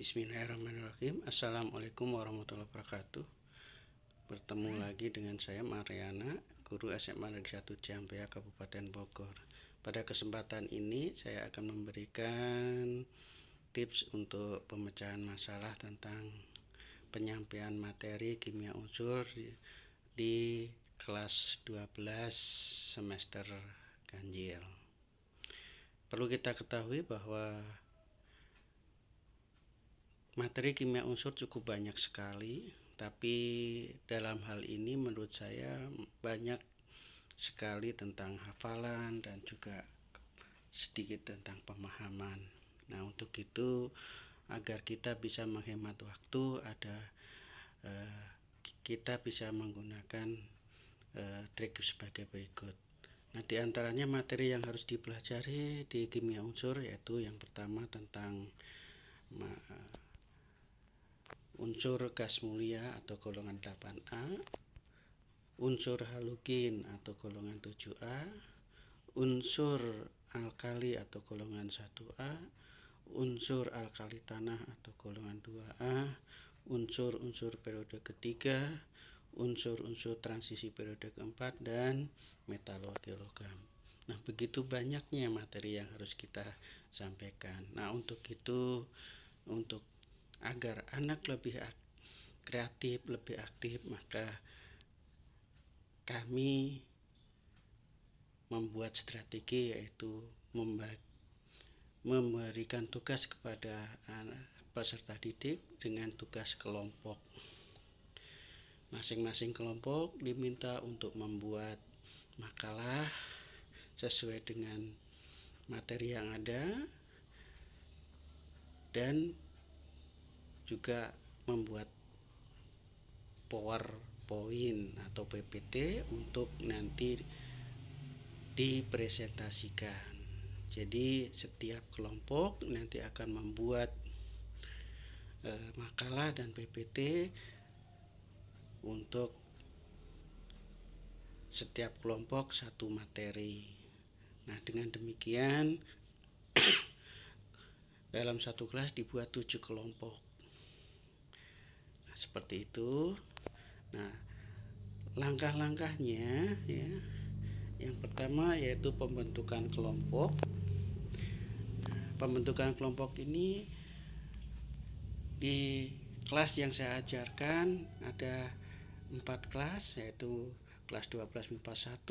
Bismillahirrahmanirrahim. Assalamualaikum warahmatullahi wabarakatuh. Bertemu lagi dengan saya Mariana, guru SMA Negeri 1 Ciampea, Kabupaten Bogor. Pada kesempatan ini saya akan memberikan tips untuk pemecahan masalah tentang penyampaian materi kimia unsur di kelas 12 semester ganjil. Perlu kita ketahui bahwa materi kimia unsur cukup banyak sekali, tapi dalam hal ini menurut saya banyak sekali tentang hafalan dan juga sedikit tentang pemahaman. Nah, untuk itu agar kita bisa menghemat waktu, kita bisa menggunakan trik sebagai berikut. Nah, diantaranya materi yang harus dipelajari di kimia unsur yaitu yang pertama tentang unsur gas mulia atau golongan 8A, unsur halogen atau golongan 7A, unsur alkali atau golongan 1A, unsur alkali tanah atau golongan 2A, unsur-unsur periode ketiga, unsur-unsur transisi periode keempat, dan metalurgi logam. Nah, begitu banyaknya materi yang harus kita sampaikan. Nah, untuk itu, agar anak lebih kreatif, lebih aktif, maka kami membuat strategi yaitu memberikan tugas kepada peserta didik dengan tugas kelompok. Masing-masing kelompok diminta untuk membuat makalah sesuai dengan materi yang ada dan juga membuat PowerPoint atau PPT untuk nanti dipresentasikan. Jadi setiap kelompok nanti akan membuat makalah dan PPT untuk setiap kelompok satu materi. Nah, dengan demikian dalam satu kelas dibuat 7 kelompok. Nah, seperti itu. Nah, langkah-langkahnya ya. Yang pertama yaitu pembentukan kelompok. Pembentukan kelompok ini di kelas yang saya ajarkan ada 4 kelas, yaitu kelas 12 MIPA 1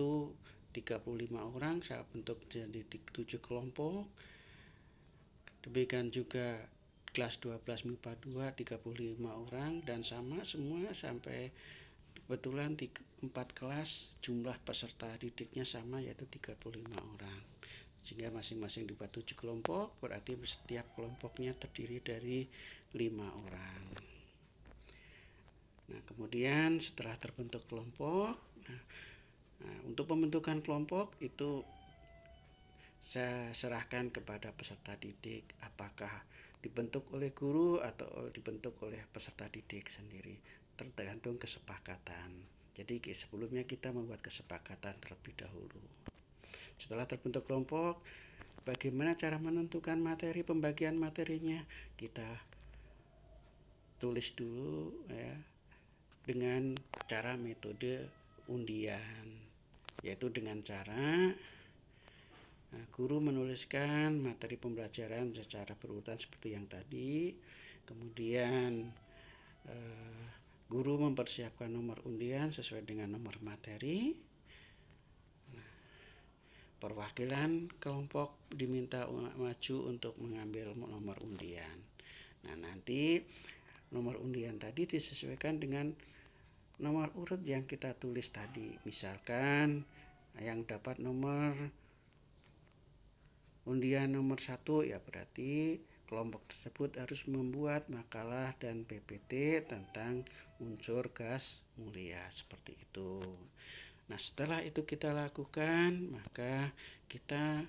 35 orang saya bentuk jadi 7 kelompok. Demikian juga kelas 12 MIPA 2 35 orang dan sama semua sampai kebetulan 4 kelas jumlah peserta didiknya sama yaitu 35 orang. Sehingga masing-masing dibuat 7 kelompok, berarti setiap kelompoknya terdiri dari 5 orang. Nah, kemudian setelah terbentuk kelompok, untuk pembentukan kelompok itu saya serahkan kepada peserta didik apakah dibentuk oleh guru atau dibentuk oleh peserta didik sendiri, tergantung kesepakatan. Jadi sebelumnya kita membuat kesepakatan terlebih dahulu. Setelah terbentuk kelompok, bagaimana cara menentukan materi, pembagian materinya? Kita tulis dulu ya dengan cara metode undian, yaitu dengan cara guru menuliskan materi pembelajaran secara berurutan seperti yang tadi. Kemudian guru mempersiapkan nomor undian sesuai dengan nomor materi. Perwakilan kelompok diminta maju untuk mengambil nomor undian. Nah, nanti nomor undian tadi disesuaikan dengan nomor urut yang kita tulis tadi. Misalkan yang dapat nomor undian nomor 1 ya berarti kelompok tersebut harus membuat makalah dan PPT tentang unsur gas mulia seperti itu. Nah, setelah itu kita lakukan, maka kita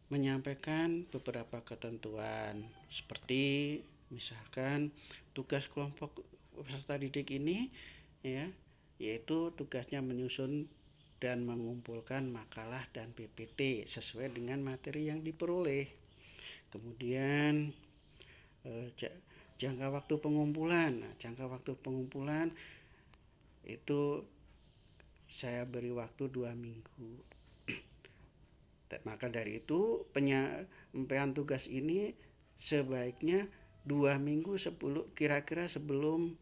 menyampaikan beberapa ketentuan seperti misalkan tugas kelompok peserta didik ini ya, yaitu tugasnya menyusun dan mengumpulkan makalah dan PPT sesuai dengan materi yang diperoleh. Kemudian Jangka waktu pengumpulan. Nah, jangka waktu pengumpulan itu saya beri waktu 2 minggu. Maka dari itu penyampaian tugas ini sebaiknya 2 minggu kira-kira sebelum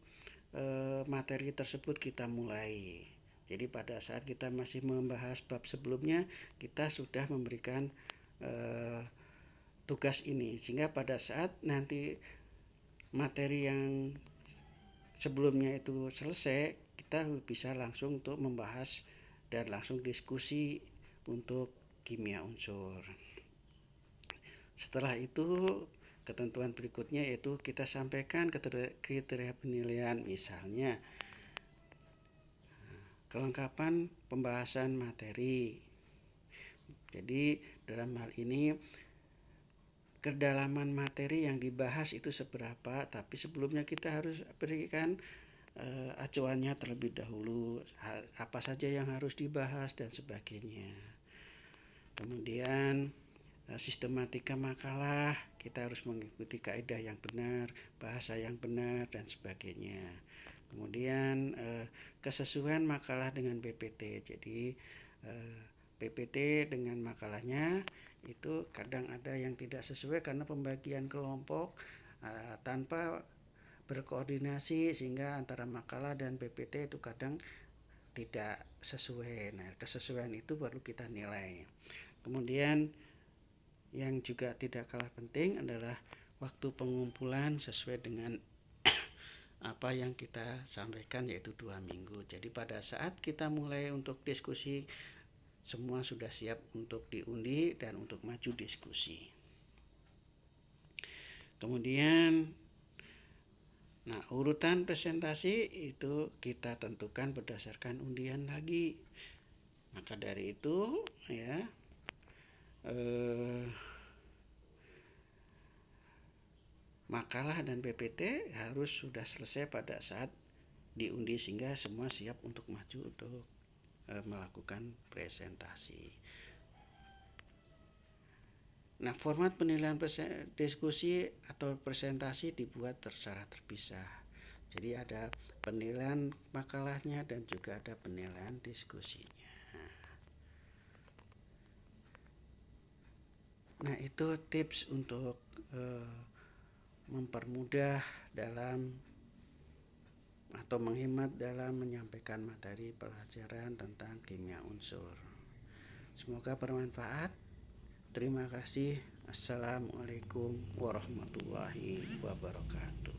materi tersebut kita mulai. Jadi pada saat kita masih membahas bab sebelumnya, kita sudah memberikan tugas ini, sehingga pada saat nanti materi yang sebelumnya itu selesai, kita bisa langsung untuk membahas dan langsung diskusi untuk kimia unsur. Setelah itu ketentuan berikutnya yaitu kita sampaikan kriteria penilaian, misalnya kelengkapan pembahasan materi. Jadi dalam hal ini kedalaman materi yang dibahas itu seberapa, tapi sebelumnya kita harus berikan acuannya terlebih dahulu, apa saja yang harus dibahas dan sebagainya. Kemudian sistematika makalah, kita harus mengikuti kaidah yang benar, bahasa yang benar dan sebagainya. Kemudian kesesuaian makalah dengan PPT. Jadi PPT dengan makalahnya itu kadang ada yang tidak sesuai karena pembagian kelompok tanpa berkoordinasi, sehingga antara makalah dan PPT itu kadang tidak sesuai. Nah, kesesuaian itu perlu kita nilai. Kemudian yang juga tidak kalah penting adalah waktu pengumpulan sesuai dengan apa yang kita sampaikan, yaitu 2 minggu. Jadi pada saat kita mulai untuk diskusi, semua sudah siap untuk diundi dan untuk maju diskusi. Kemudian urutan presentasi itu kita tentukan berdasarkan undian lagi. Maka dari itu ya, makalah dan PPT harus sudah selesai pada saat diundi, sehingga semua siap untuk maju untuk melakukan presentasi. Nah, format penilaian diskusi atau presentasi dibuat secara terpisah. Jadi ada penilaian makalahnya dan juga ada penilaian diskusinya. Nah, itu tips untuk mempermudah dalam atau menghemat dalam menyampaikan materi pelajaran tentang kimia unsur. Semoga bermanfaat. Terima kasih. Assalamualaikum warahmatullahi wabarakatuh.